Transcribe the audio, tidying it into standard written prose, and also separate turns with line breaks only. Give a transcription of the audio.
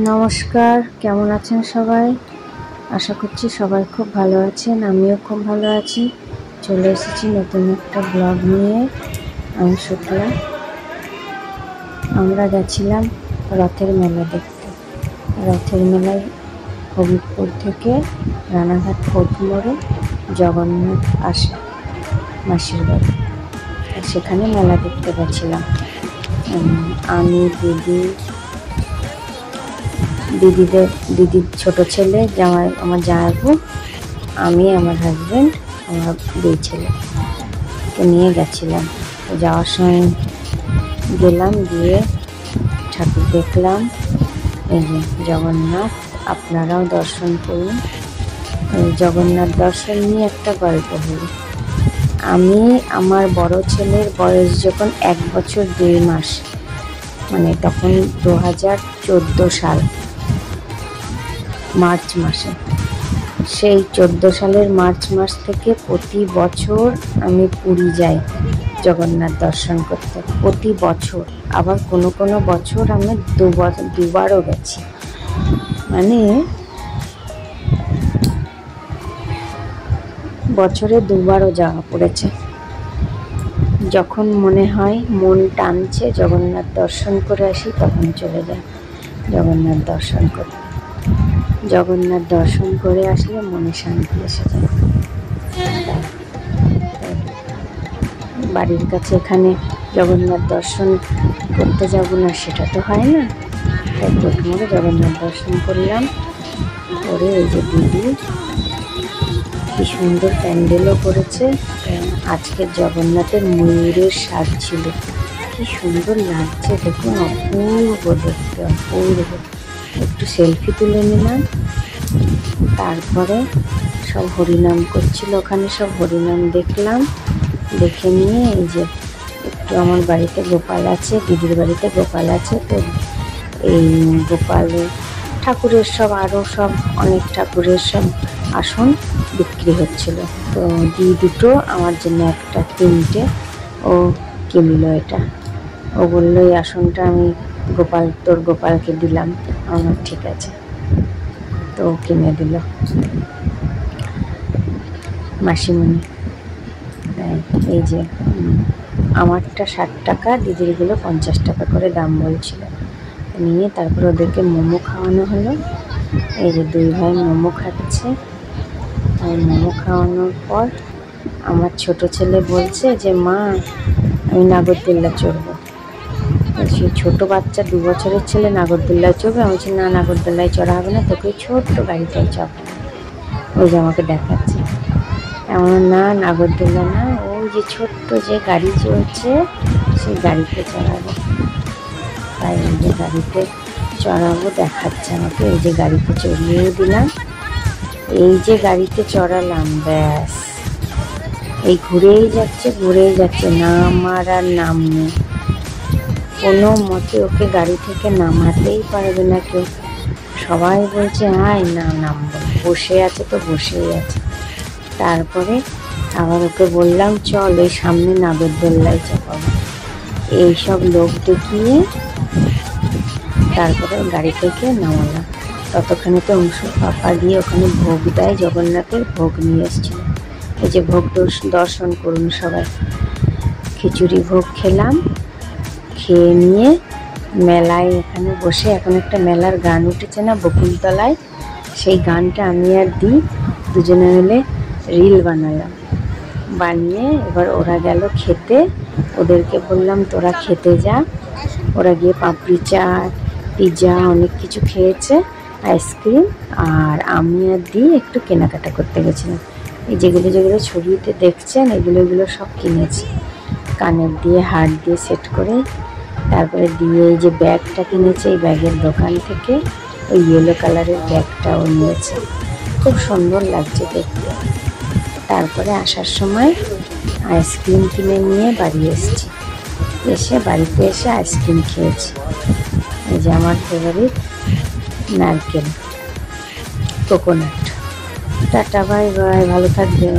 নমস্কার, কেমন আছেন সবাই? আশা করছি সবাই খুব ভালো আছেন, আমিও খুব ভালো আছি। চলে এসেছি নতুন একটা ব্লগ নিয়ে। আমি শুক্লা। আমরা গেছিলাম রথের মেলা দেখতে। রথের মেলায় হবিবপুর থেকে রানাঘাট ফোর্ট মোড়ে জগন্নাথ আসে মাসির বাড়ি, সেখানে মেলা দেখতে গেছিলাম। আমি, দিদির ছোট ছেলে, আমার জামাইবু, আমি, আমার হাজব্যান্ড, আমার দুই ছেলেকে নিয়ে গেছিলাম। যাওয়ার সময় গেলাম, গিয়ে ঠাকুর দেখলাম। এই যে জগন্নাথ, আপনারাও দর্শন করুন। জগন্নাথ দর্শন নিয়ে একটা গল্প হলো। আমি আমার বড় ছেলের বয়স যখন 1 বছর 2 মাস, মানে তখন 2014 সাল মার্চ মাসে, সেই 14 সালের মার্চ মাস থেকে প্রতি বছর আমি পুরী যাই জগন্নাথ দর্শন করতে, প্রতি বছর। আবার কোনো কোনো বছর আমি দুবারও গেছি, মানে বছরে দুবারও যাওয়া পড়েছে। যখন মনে হয় মন টানছে জগন্নাথ দর্শন করে আসি, তখন চলে যাই জগন্নাথ দর্শন করতে। জগন্নাথ দর্শন করে আসলে মনে শান্তি এসে যায়। বাড়ির কাছে এখানে জগন্নাথ দর্শন করতে যাব না, সেটা তো হয় না। তাই প্রথমে জগন্নাথ দর্শন করলাম। করে এই যে দিদি কি সুন্দর প্যান্ডেলও করেছে। আজকের জগন্নাথের ময়ূরের সাজ ছিল, কি সুন্দর লাগছে দেখুন, অপূর্ব দেখতে, অপূর্ব। একটু সেলফি তুলে নিলাম। তারপরে সব হরিনাম করছিল ওখানে, সব হরিনাম দেখলাম। দেখে নিয়ে এই যে একটু আমার বাড়িতে গোপাল আছে, দিদির বাড়িতে গোপাল আছে, তো এই গোপালের ঠাকুরের সব আরও সব অনেক ঠাকুরের সব আসন বিক্রি হচ্ছিল। তো দুটো আমার জন্য একটা, 3টে ও কিনলো। এটা ও বললো এই আসনটা আমি তোর গোপালকে দিলাম। আমার ঠিক আছে, তো কিনে দিল মাসিমণি। এই যে আমারটা 60 টাকা, দিদিরগুলো 50 টাকা করে দাম বলছিল। নিয়ে তারপর ওদেরকে মোমো খাওয়ানো হলো। এই যে 2 ভাই মোমো খাচ্ছে। আর মোমো খাওয়ানোর পর আমার ছোট ছেলে বলছে যে মা, আমি নাগরদোল্লা চড়বো। সেই ছোটো বাচ্চা, 2 বছরের ছেলে নাগরদোল্লায় চড়বে। আমি বলছি না, নাগরদোল্লায় চড়া হবে না, তোকে ছোট্ট গাড়িটাই চাপবে। ওই যে আমাকে দেখাচ্ছে, এমন না, নাগরদোল্লা না, ওই যে ছোট্ট যে গাড়ি চলছে সেই গাড়িতে চড়াবো। তাই এই যে গাড়িতে চড়াবো দেখাচ্ছে আমাকে। এই যে গাড়িতে চড়িয়েও দিলাম, এই যে গাড়িতে চড়ালাম, ব্যাস এই ঘুরেই যাচ্ছে, নামার আর নাম নেই। কোনো মতে ওকে গাড়ি থেকে নামাতেই পারবে না কেউ। সবাই বলছে আয় না, নামবো, বসে আছে তো বসেই আছে। তারপরে আবার ওকে বললাম চল ওই সামনে নাগরদোল্লায় চাপাবো। এইসব লোক দেখিয়ে তারপরে গাড়ি থেকে নামালাম। ততক্ষণে তো অংশুর পাপা গিয়ে ওখানে ভোগ দেয়, জগন্নাথের ভোগ নিয়ে এসেছিল। এই যে ভোগ দর্শন করুন সবাই। খিচুড়ি ভোগ খেলাম, খেয়ে নিয়ে মেলায় এখানে বসে, এখন একটা মেলার গান উঠেছে না বকুলতলায়, সেই গানটা আমি আর দুজনে মিলে রিল বানালাম। বানিয়ে এবার ওরা গেল খেতে। ওদেরকে বললাম তোরা খেতে যা। ওরা গিয়ে পাপড়ি চাট, পিৎজা, অনেক কিছু খেয়েছে, আইসক্রিম। আর আমি আর একটু কেনাকাটা করতে গেছিলাম। এই যেগুলো ছবিতে দেখছেন, এগুলো সব কিনেছি। কানের দিয়ে হার দিয়ে সেট করে। তারপরে এই যে ব্যাগটা কিনেছে, এই ব্যাগের দোকান থেকে ওই ইয়েলো কালারের ব্যাগটাও নিয়েছে, খুব সুন্দর লাগছে দেখতে। তারপরে আসার সময় আইসক্রিম কিনে নিয়ে বাড়ি এসেছি। বাড়িতে এসে আইসক্রিম খেয়েছি। এই যে আমার ফেভারিট নারকেল কোকোনাট। টাটা, বাই বাই, ভালো থাকবেন।